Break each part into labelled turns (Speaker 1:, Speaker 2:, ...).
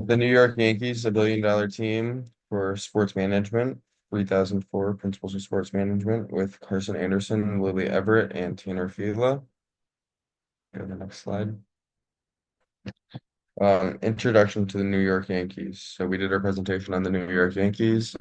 Speaker 1: The New York Yankees, a billion-dollar team for sports management, 3004 principles of sports management with Carson Anderson, Lily Everett, and Tanner Fila. Go to the next slide. Introduction to the New York Yankees. So we did our presentation on the New York Yankees.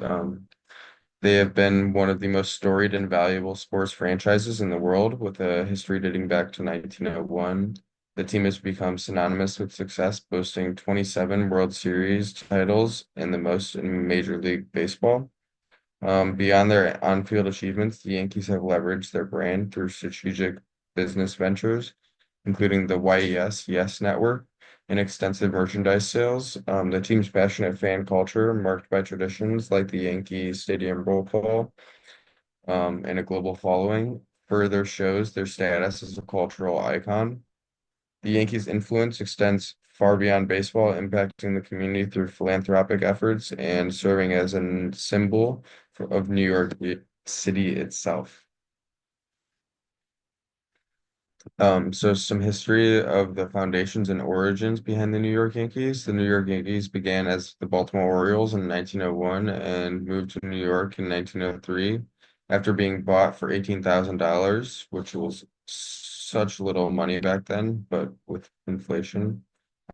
Speaker 1: They have been one of the most storied and valuable sports franchises in the world, with a history dating back to 1901. The team has become synonymous with success, boasting 27 World Series titles and the most in Major League Baseball. Beyond their on-field achievements, the Yankees have leveraged their brand through strategic business ventures, including the Yes Network and extensive merchandise sales. The team's passionate fan culture, marked by traditions like the Yankee Stadium roll call, and a global following, further shows their status as a cultural icon. The Yankees' influence extends far beyond baseball, impacting the community through philanthropic efforts and serving as a symbol of New York City itself. So some history of the foundations and origins behind the New York Yankees. The New York Yankees began as the Baltimore Orioles in 1901 and moved to New York in 1903 after being bought for $18,000, which was such little money back then, but with inflation.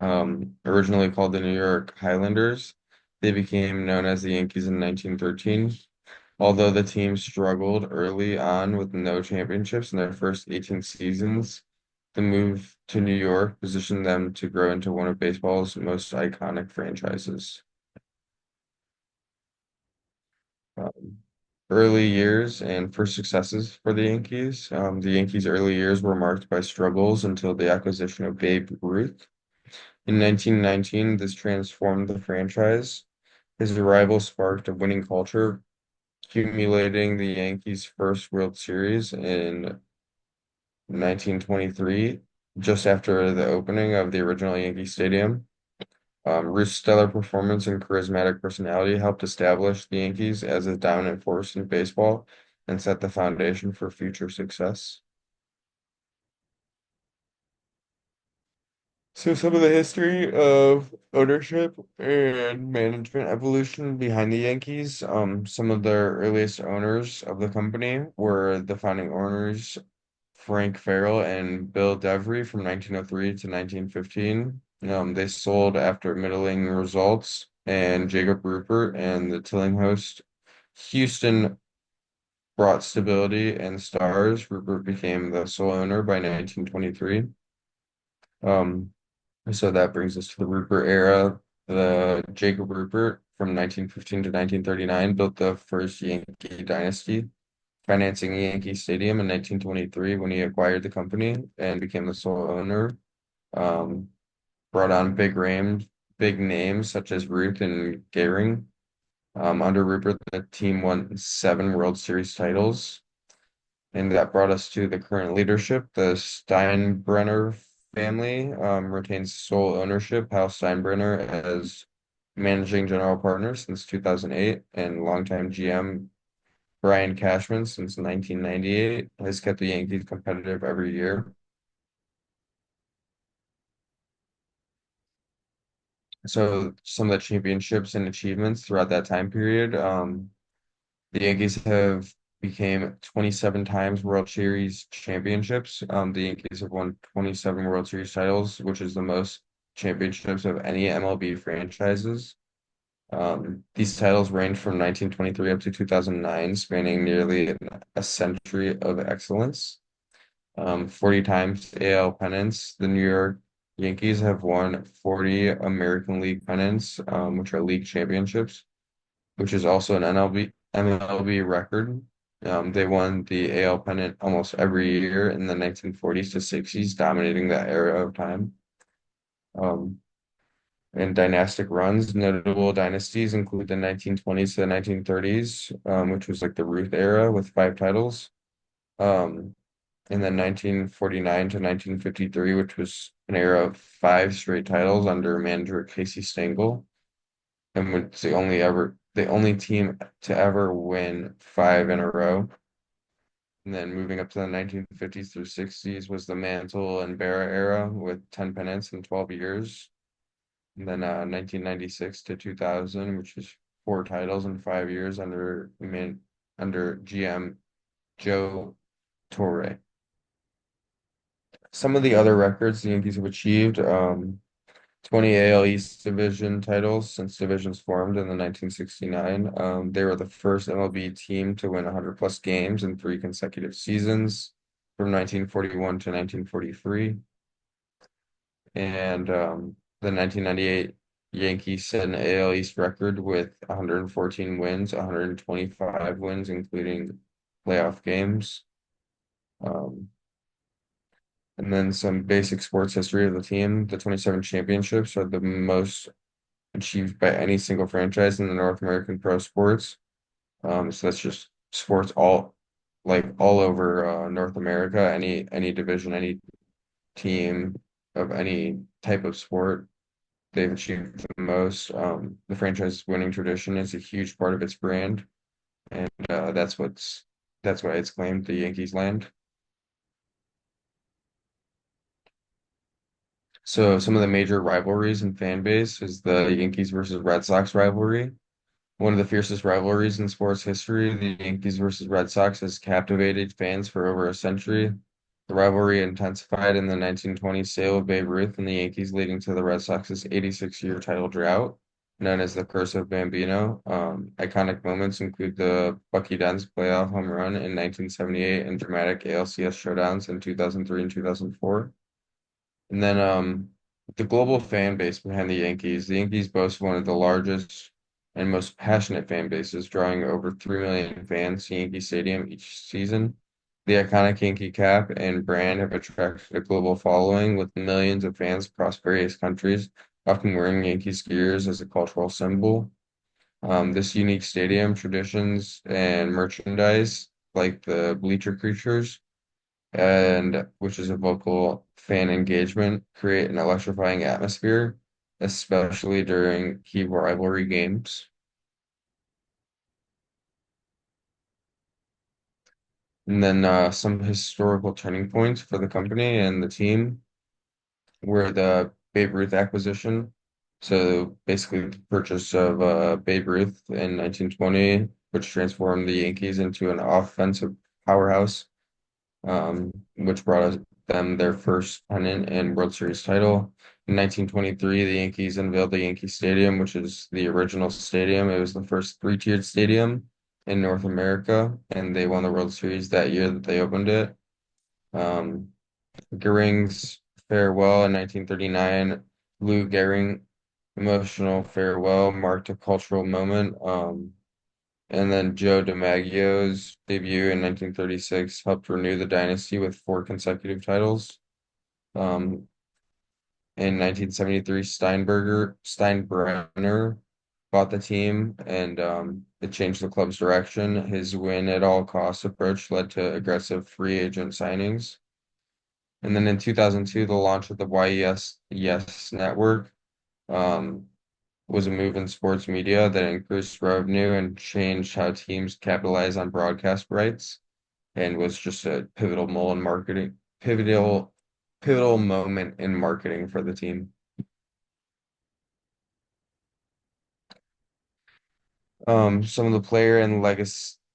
Speaker 1: Originally called the New York Highlanders, they became known as the Yankees in 1913. Although the team struggled early on with no championships in their first 18 seasons, the move to New York positioned them to grow into one of baseball's most iconic franchises. Um, Early years and first successes for the Yankees. The Yankees' early years were marked by struggles until the acquisition of Babe Ruth. In 1919, this transformed the franchise. His arrival sparked a winning culture, accumulating the Yankees' first World Series in 1923, just after the opening of the original Yankee Stadium. Ruth's stellar performance and charismatic personality helped establish the Yankees as a dominant force in baseball and set the foundation for future success. So some of the history of ownership and management evolution behind the Yankees. Some of the earliest owners of the company were the founding owners Frank Farrell and Bill Devery from 1903 to 1915. They sold after middling results, and Jacob Rupert and the Tillinghast Houston brought stability and stars. Rupert became the sole owner by 1923. Um, so that brings us to the Rupert era. The Jacob Rupert from 1915 to 1939 built the first Yankee dynasty, financing Yankee Stadium in 1923 when he acquired the company and became the sole owner. Um, Brought on big names such as Ruth and Gehring. Under Rupert, the team won 7 World Series titles, and that brought us to the current leadership. The Steinbrenner family retains sole ownership. Hal Steinbrenner as managing general partner since 2008, and longtime GM Brian Cashman since 1998 has kept the Yankees competitive every year. So some of the championships and achievements throughout that time period, the Yankees have became 27 times World Series championships. The Yankees have won 27 World Series titles, which is the most championships of any MLB franchises. These titles range from 1923 up to 2009, spanning nearly a century of excellence. 40 times AL pennants. The New York Yankees have won 40 American League pennants, which are league championships, which is also an MLB record. They won the AL pennant almost every year in the 1940s to 60s, dominating that era of time. Um, and dynastic runs, notable dynasties include the 1920s to the 1930s, which was like the Ruth era with 5 titles. Um, and then 1949 to 1953, which was an era of 5 straight titles under manager Casey Stengel, and it's the only team to ever win 5 in a row. And then moving up to the 1950s through 60s was the Mantle and Barra era with 10 pennants in 12 years. And then 1996 to 2000, which is four titles in 5 years under GM Joe Torre. Some of the other records the Yankees have achieved, 20 AL East Division titles since divisions formed in the 1969. They were the first MLB team to win 100 plus games in three consecutive seasons from 1941 to 1943. And the 1998 Yankees set an AL East record with 114 wins, 125 wins, including playoff games. Um, and then some basic sports history of the team. The 27 championships are the most achieved by any single franchise in the North American pro sports. So that's just sports all over North America, any division, any team of any type of sport. They've achieved the most. The franchise winning tradition is a huge part of its brand, and that's why it's claimed the Yankees land. So some of the major rivalries and fan base is the Yankees versus Red Sox rivalry. One of the fiercest rivalries in sports history, the Yankees versus Red Sox has captivated fans for over a century. The rivalry intensified in the 1920 sale of Babe Ruth and the Yankees, leading to the Red Sox's 86-year title drought, known as the Curse of Bambino. Iconic moments include the Bucky Dent's playoff home run in 1978 and dramatic ALCS showdowns in 2003 and 2004. And then the global fan base behind the Yankees boast one of the largest and most passionate fan bases, drawing over 3 million fans to Yankee Stadium each season. The iconic Yankee cap and brand have attracted a global following with millions of fans across various countries, often wearing Yankees gears as a cultural symbol. This unique stadium, traditions, and merchandise, like the bleacher creatures, and which is a vocal fan engagement, create an electrifying atmosphere, especially during key rivalry games. And then some historical turning points for the company and the team were the Babe Ruth acquisition. So basically, the purchase of Babe Ruth in 1920, which transformed the Yankees into an offensive powerhouse, which brought them their first pennant and World Series title. In 1923, the Yankees unveiled the Yankee Stadium, which is the original stadium. It was the first three-tiered stadium in North America, and they won the World Series that year that they opened it. Um, Gering's farewell in 1939, Lou Gehrig emotional farewell marked a cultural moment. And then Joe DiMaggio's debut in 1936 helped renew the dynasty with four consecutive titles. Um, in 1973, Steinbrenner bought the team, and it changed the club's direction. His win at all costs approach led to aggressive free agent signings. And then in 2002, the launch of the YES Yes Network um, was a move in sports media that increased revenue and changed how teams capitalize on broadcast rights, and was just a pivotal moment in marketing for the team. Some of the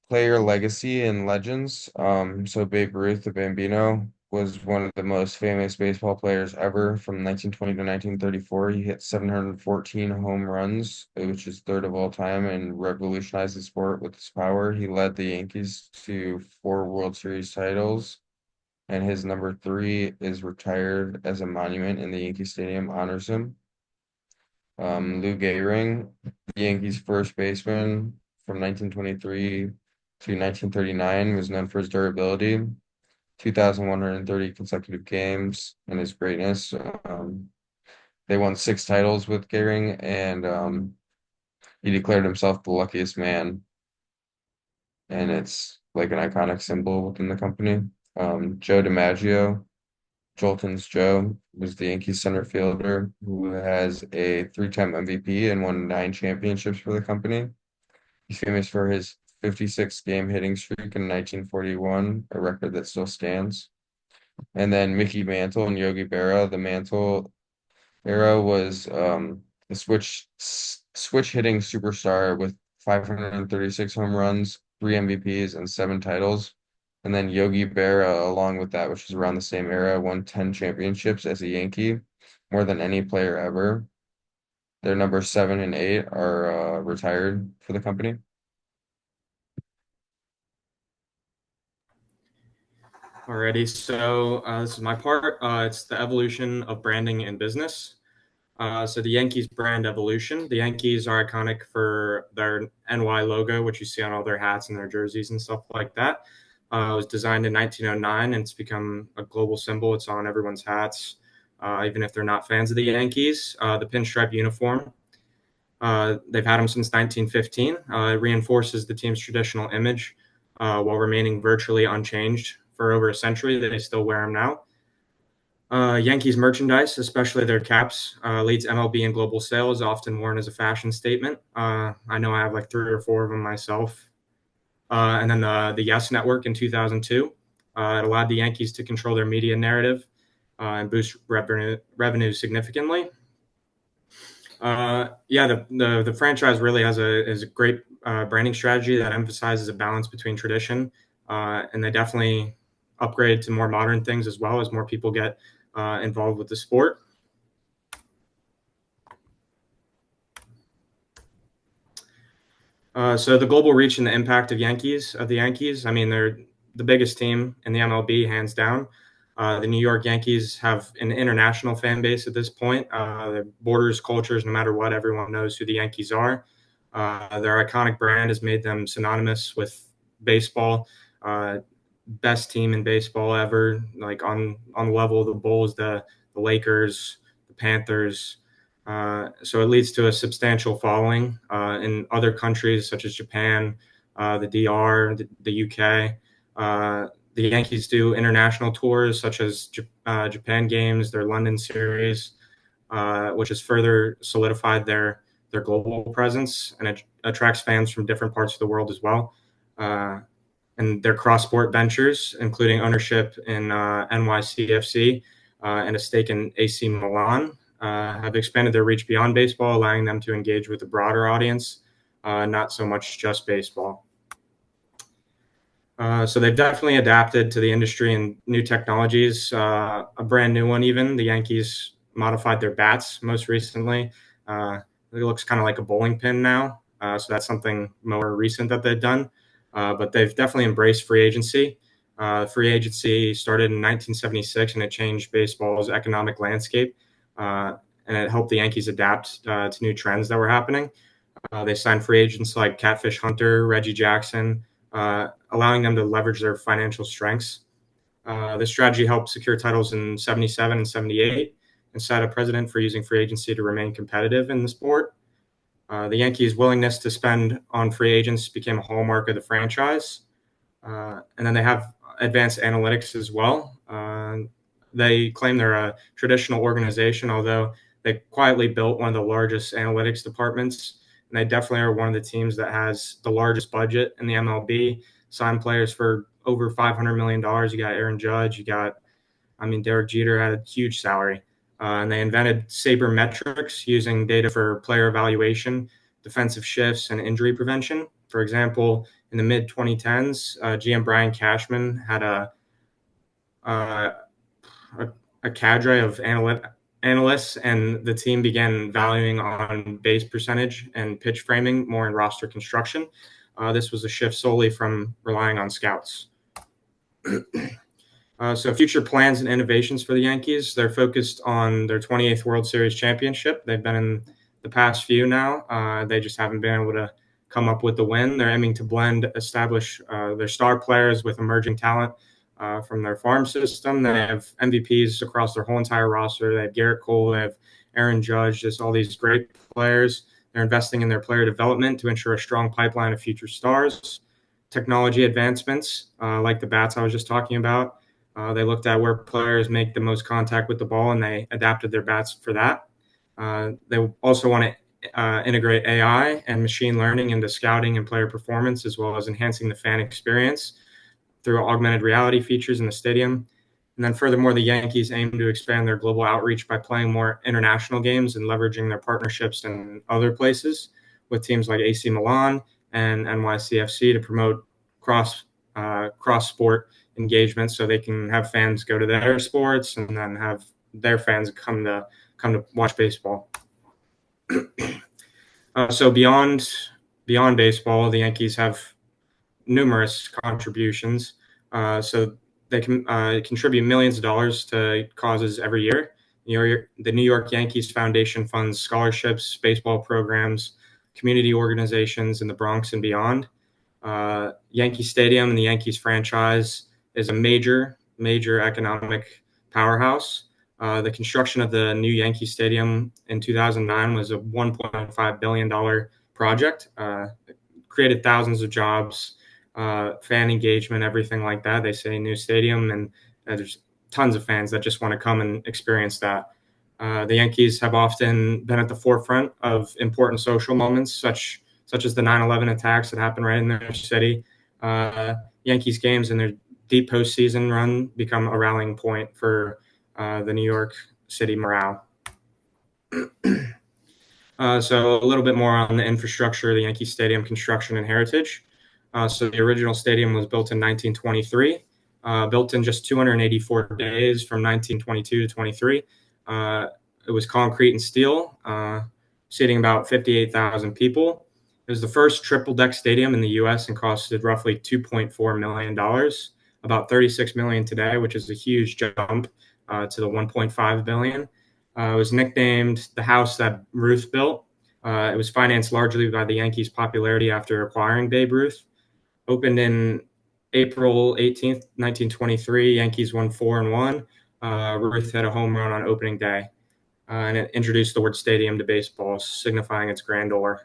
Speaker 1: player legacy and legends. So Babe Ruth, the Bambino, was one of the most famous baseball players ever. From 1920 to 1934, he hit 714 home runs, which is third of all time, and revolutionized the sport with his power. He led the Yankees to four World Series titles, and his number three is retired as a monument in the Yankee Stadium, honors him. Lou Gehrig, the Yankees' first baseman from 1923 to 1939, was known for his durability, 2,130 consecutive games, and his greatness. They won six titles with Gehrig, and he declared himself the luckiest man, and it's like an iconic symbol within the company. Joe DiMaggio, Jolton's Joe, was the Yankees center fielder who has a three-time MVP and won nine championships for the company. He's famous for his 56 game hitting streak in 1941, a record that still stands. And then Mickey Mantle and Yogi Berra. The Mantle era was the switch hitting superstar with 536 home runs, three MVPs, and seven titles. And then Yogi Berra, along with that, which is around the same era, won 10 championships as a Yankee, more than any player ever. Their number seven and eight are retired for the company.
Speaker 2: Alrighty, so this is my part. It's the evolution of branding in business. So the Yankees brand evolution. The Yankees are iconic for their NY logo, which you see on all their hats and their jerseys and stuff like that. It was designed in 1909 and it's become a global symbol. It's on everyone's hats, even if they're not fans of the Yankees. The pinstripe uniform. They've had them since 1915. It reinforces the team's traditional image while remaining virtually unchanged for over a century. They still wear them now. Yankees merchandise, especially their caps, leads MLB in global sales, often worn as a fashion statement. I know I have like three or four of them myself. And then the Yes Network in 2002. It allowed the Yankees to control their media narrative and boost revenue significantly. Yeah, the franchise really has a great branding strategy that emphasizes a balance between tradition, and they definitely upgrade to more modern things as well as more people get involved with the sport. So the global reach and the impact of the Yankees. I mean, they're the biggest team in the MLB, hands down. The New York Yankees have an international fan base at this point. Their borders, cultures, no matter what, everyone knows who the Yankees are. Their iconic brand has made them synonymous with baseball. Best team in baseball ever, like on the level of the Bulls, the Lakers, the Panthers. So it leads to a substantial following in other countries such as Japan, the DR, the UK. The Yankees do international tours such as Japan games, their London series, which has further solidified their global presence and it attracts fans from different parts of the world as well. And their cross-sport ventures, including ownership in NYCFC and a stake in AC Milan, have expanded their reach beyond baseball, allowing them to engage with a broader audience, not so much just baseball. So they've definitely adapted to the industry and new technologies. A brand new one, even the Yankees modified their bats most recently. It looks kind of like a bowling pin now. So that's something more recent that they've done. But they've definitely embraced free agency. Free agency started in 1976 and it changed baseball's economic landscape. And it helped the Yankees adapt to new trends that were happening. They signed free agents like Catfish Hunter, Reggie Jackson, allowing them to leverage their financial strengths. This strategy helped secure titles in 77 and 78 and set a precedent for using free agency to remain competitive in the sport. The Yankees' willingness to spend on free agents became a hallmark of the franchise. And then they have advanced analytics as well. They claim they're a traditional organization, although they quietly built one of the largest analytics departments. And they definitely are one of the teams that has the largest budget in the MLB, signed players for over $500 million. You got Aaron Judge, I mean, Derek Jeter had a huge salary. And they invented sabermetrics using data for player evaluation, defensive shifts, and injury prevention. For example, in the mid 2010s, GM Brian Cashman had uh, a cadre of analysts, and the team began valuing on base percentage and pitch framing more in roster construction. This was a shift solely from relying on scouts. So future plans and innovations for the Yankees, they're focused on their 28th World Series championship. They've been in the past few now. They just haven't been able to come up with the win. They're aiming to establish their star players with emerging talent from their farm system. They have MVPs across their whole entire roster. They have Garrett Cole, they have Aaron Judge, just all these great players. They're investing in their player development to ensure a strong pipeline of future stars. Technology advancements, like the bats I was just talking about, they looked at where players make the most contact with the ball and they adapted their bats for that. They also want to integrate AI and machine learning into scouting and player performance, as well as enhancing the fan experience through augmented reality features in the stadium. And then furthermore, the Yankees aim to expand their global outreach by playing more international games and leveraging their partnerships in other places with teams like AC Milan and NYCFC to promote cross sport engagement, so they can have fans go to their sports and then have their fans come to watch baseball. So beyond baseball, the Yankees have numerous contributions. So they can contribute millions of dollars to causes every year. The New York Yankees Foundation funds scholarships, baseball programs, community organizations in the Bronx and beyond. Yankee Stadium and the Yankees franchise is a major economic powerhouse. The construction of the new Yankee Stadium in 2009 was a $1.5 billion project. Created thousands of jobs, fan engagement, everything like that. They say new stadium, and there's tons of fans that just want to come and experience that. The Yankees have often been at the forefront of important social moments, such as the 9/11 attacks that happened right in their city. Yankees games and their deep postseason run become a rallying point for the New York City morale. So a little bit more on the infrastructure of the Yankee Stadium construction and heritage. So the original stadium was built in 1923, built in just 284 days from 1922 to 23. It was concrete and steel, seating about 58,000 people. It was the first triple deck stadium in the U.S. and costed roughly $2.4 million, about $36 million today, which is a huge jump to the $1.5 billion. It was nicknamed the house that Ruth built. It was financed largely by the Yankees' popularity after acquiring Babe Ruth. Opened in April 18th, 1923, Yankees won 4-1. Ruth had a home run on opening day, and it introduced the word stadium to baseball, signifying its grandeur.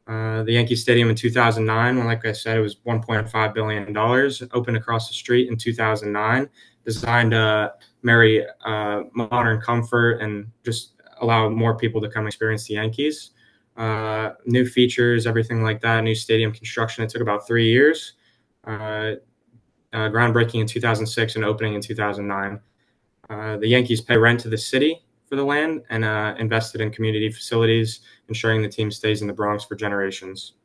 Speaker 2: The Yankee Stadium in 2009, well, like I said, it was $1.5 billion. Opened across the street in 2009, designed to marry modern comfort and just allow more people to come experience the Yankees. New features, everything like that, new stadium construction. It took about 3 years. Groundbreaking in 2006 and opening in 2009. The Yankees pay rent to the city for the land and invested in community facilities, ensuring the team stays in the Bronx for generations.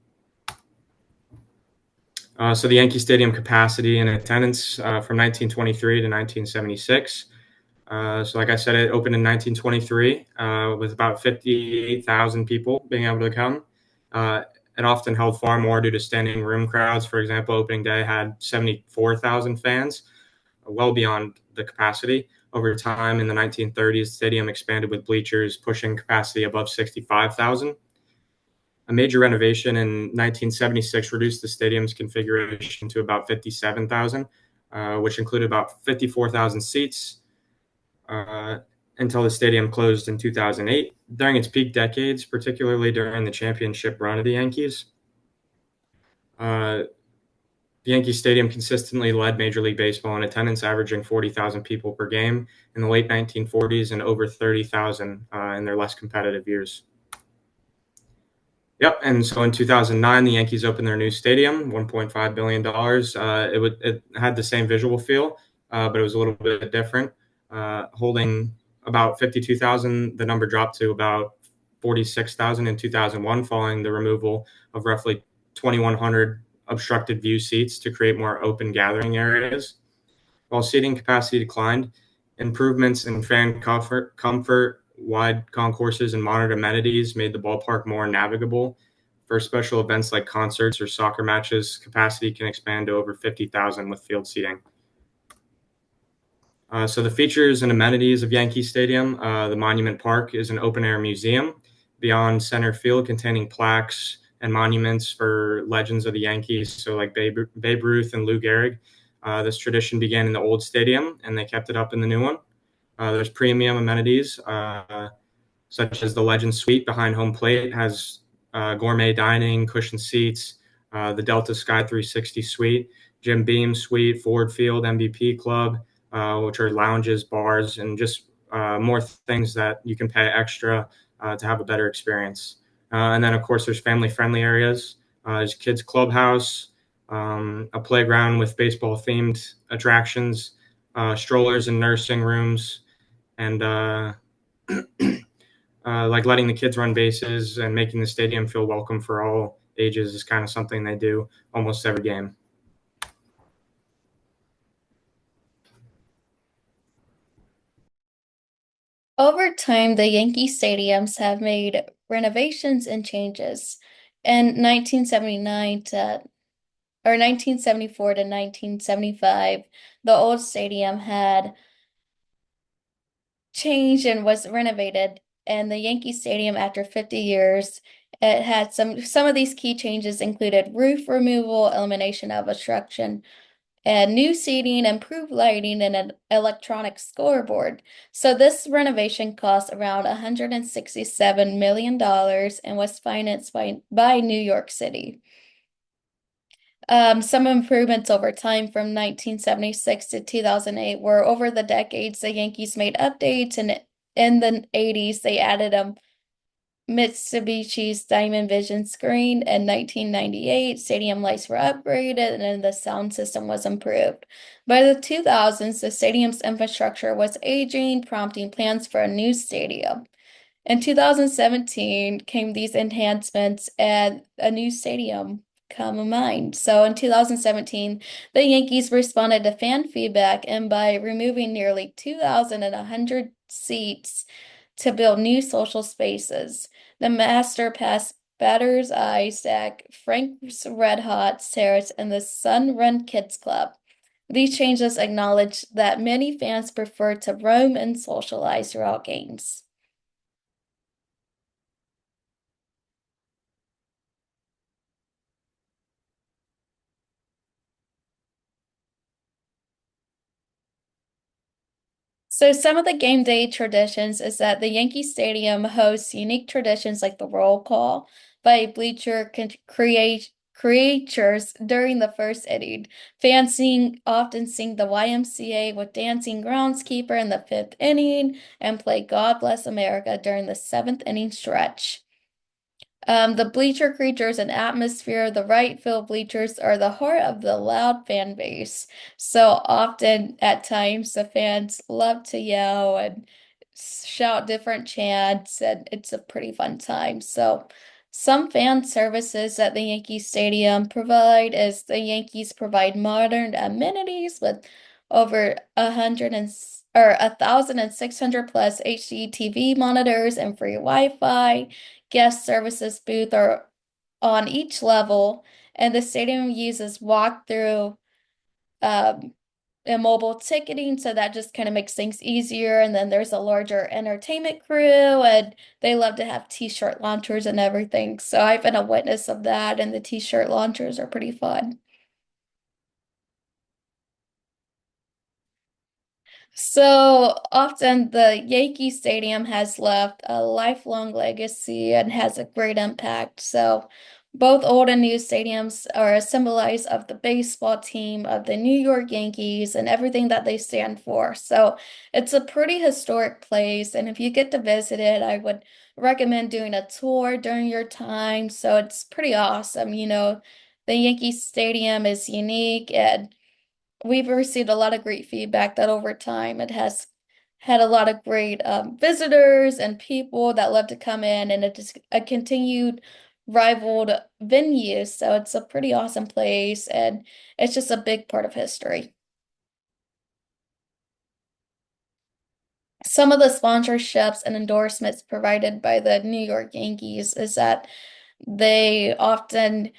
Speaker 2: So the Yankee Stadium capacity and attendance from 1923 to 1976. So like I said, it opened in 1923 with about 58,000 people being able to come. It often held far more due to standing room crowds. For example, opening day had 74,000 fans, well beyond the capacity. Over time in the 1930s, the stadium expanded with bleachers, pushing capacity above 65,000. A major renovation in 1976 reduced the stadium's configuration to about 57,000, which included about 54,000 seats, until the stadium closed in 2008. During its peak decades, particularly during the championship run of the Yankees, uh, the Yankee Stadium consistently led Major League Baseball in attendance, averaging 40,000 people per game in the late 1940s and over 30,000 in their less competitive years. Yep, and so in 2009, the Yankees opened their new stadium, $1.5 billion. It had the same visual feel, but it was a little bit different, holding about 52,000. The number dropped to about 46,000 in 2001, following the removal of roughly 2,100 obstructed view seats to create more open gathering areas. While seating capacity declined, improvements in fan comfort, wide concourses, and modern amenities made the ballpark more navigable. For special events like concerts or soccer matches, capacity can expand to over 50,000 with field seating. So the features and amenities of Yankee Stadium: the Monument Park is an open-air museum beyond center field, containing plaques and monuments for legends of the Yankees, so like Babe Ruth and Lou Gehrig. This tradition began in the old stadium, and they kept it up in the new one. There's premium amenities, such as the Legend Suite behind home plate has gourmet dining, cushioned seats, the Delta Sky 360 Suite, Jim Beam Suite, Ford Field MVP Club, which are lounges, bars, and just more things that you can pay extra to have a better experience. And then, of course, there's family-friendly areas. There's kids clubhouse, a playground with baseball-themed attractions, strollers in nursing rooms, and like letting the kids run bases and making the stadium feel welcome for all ages is kind of something they do almost every game.
Speaker 3: Over time, the Yankee stadiums have made renovations and changes. In 1979 to or 1974 to 1975, the old stadium had changed and was renovated. And the Yankee Stadium, after 50 years, it had some of these key changes included roof removal, elimination of obstruction, and new seating, improved lighting, and an electronic scoreboard. So this renovation cost around $167 million and was financed by New York City. Some improvements over time from 1976 to 2008 were over the decades. The Yankees made updates, and in the 80s, they added a Mitsubishi's Diamond Vision screen. In 1998, stadium lights were upgraded and then the sound system was improved. By the 2000s, the stadium's infrastructure was aging, prompting plans for a new stadium. In 2017 came these enhancements and a new stadium come in mind. So in 2017, the Yankees responded to fan feedback and by removing nearly 2,100 seats to build new social spaces. The Master Pass Batter's Eye Stack, Frank's Red Hot Terrace, and the Sun Run Kids Club. These changes acknowledge that many fans prefer to roam and socialize throughout games. So some of the game day traditions is that the Yankee Stadium hosts unique traditions like the roll call by creatures during the first inning. Often sing the YMCA with dancing groundskeeper in the fifth inning and play God Bless America during the seventh inning stretch. The bleacher creatures and atmosphere, the right field bleachers are the heart of the loud fan base. So often at times the fans love to yell and shout different chants, and it's a pretty fun time. So some fan services that the Yankee Stadium provide is the Yankees provide modern amenities with over 1,600 plus HD TV monitors and free Wi-Fi. Guest services booth are on each level, and the stadium uses walkthrough um, and mobile ticketing, so that just kind of makes things easier. And then there's a larger entertainment crew, and they love to have t-shirt launchers and everything. So I've been a witness of that, and the t-shirt launchers are pretty fun. So often the Yankee Stadium has left a lifelong legacy and has a great impact. So both old and new stadiums are a symbolize of the baseball team of the New York Yankees and everything that they stand for. So it's a pretty historic place, and if you get to visit it, I would recommend doing a tour during your time. So it's pretty awesome. The Yankee Stadium is unique and we've received a lot of great feedback that over time it has had a lot of great visitors and people that love to come in, and it is a continued rivaled venue. So it's a pretty awesome place, and it's just a big part of history. Some of the sponsorships and endorsements provided by the New York Yankees is that they often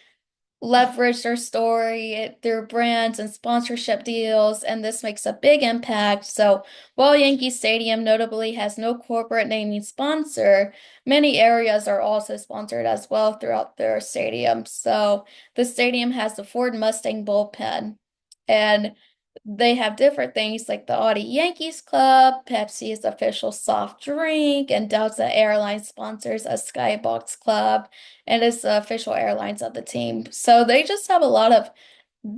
Speaker 3: leverage their story through brands and sponsorship deals, and this makes a big impact. So, while Yankee Stadium notably has no corporate naming sponsor, many areas are also sponsored as well throughout their stadium. So, the stadium has the Ford Mustang bullpen, and they have different things like the Audi Yankees Club, Pepsi's official soft drink, and Delta Airlines sponsors a Skybox Club and is the official airlines of the team. So they just have a lot of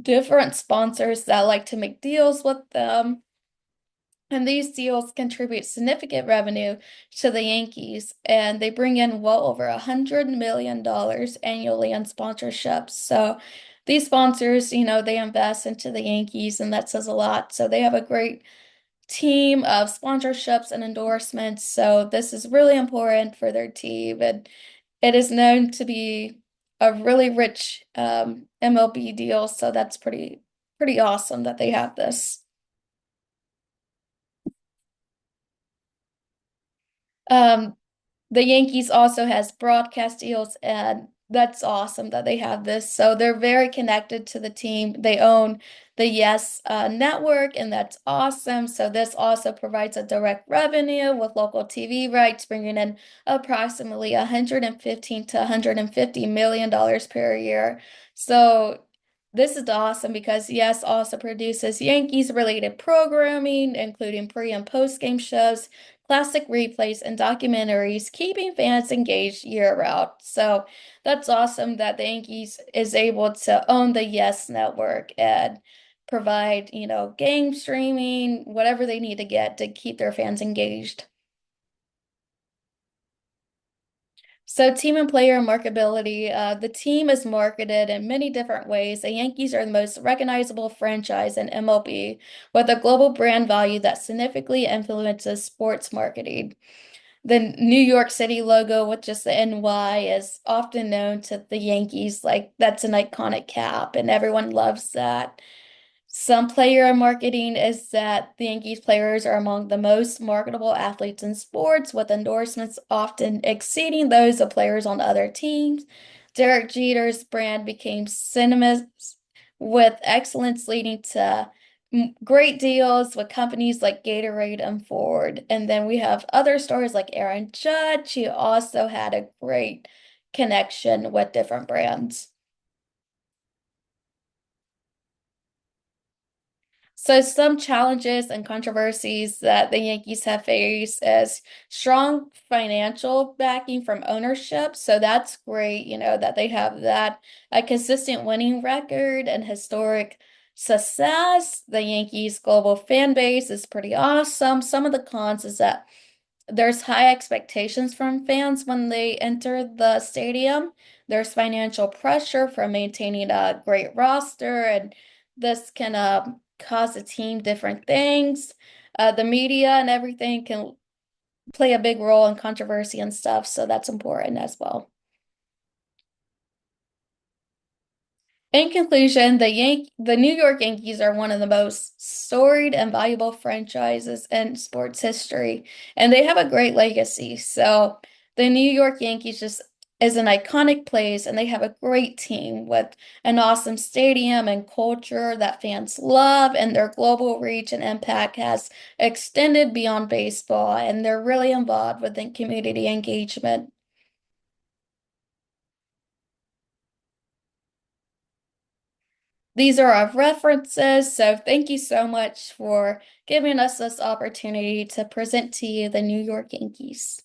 Speaker 3: different sponsors that like to make deals with them. And these deals contribute significant revenue to the Yankees, and they bring in well over $100 million annually on sponsorships. So these sponsors, they invest into the Yankees, and that says a lot. So they have a great team of sponsorships and endorsements. So this is really important for their team, and it is known to be a really rich MLB deal. So that's pretty awesome that they have this. Um, The Yankees also has broadcast deals, and that's awesome that they have this. So they're very connected to the team. They own the Yes network, and that's awesome. So this also provides a direct revenue with local TV rights, bringing in approximately 115 to 150 million dollars per year. So this is awesome because Yes also produces Yankees related programming, including pre and post game shows, classic replays, and documentaries, keeping fans engaged year round. So that's awesome that the Yankees is able to own the Yes Network and provide, game streaming, whatever they need to get to keep their fans engaged. So, team and player marketability. The team is marketed in many different ways. The Yankees are the most recognizable franchise in MLB with a global brand value that significantly influences sports marketing. The New York City logo with just the NY is often known to the Yankees. Like, that's an iconic cap, and everyone loves that. Some player marketing is that the Yankees players are among the most marketable athletes in sports, with endorsements often exceeding those of players on other teams. Derek Jeter's brand became synonymous with excellence, leading to great deals with companies like Gatorade and Ford. And then we have other stores like Aaron Judge. He also had a great connection with different brands. So some challenges and controversies that the Yankees have faced is strong financial backing from ownership. So that's great, that they have that, a consistent winning record and historic success. The Yankees global fan base is pretty awesome. Some of the cons is that there's high expectations from fans when they enter the stadium. There's financial pressure from maintaining a great roster, and this can cause the team different things. The media and everything can play a big role in controversy and stuff, so that's important as well. In conclusion, the New York Yankees are one of the most storied and valuable franchises in sports history, and they have a great legacy. So the New York Yankees just is an iconic place, and they have a great team with an awesome stadium and culture that fans love, and their global reach and impact has extended beyond baseball, and they're really involved within community engagement. These are our references, so thank you so much for giving us this opportunity to present to you the New York Yankees.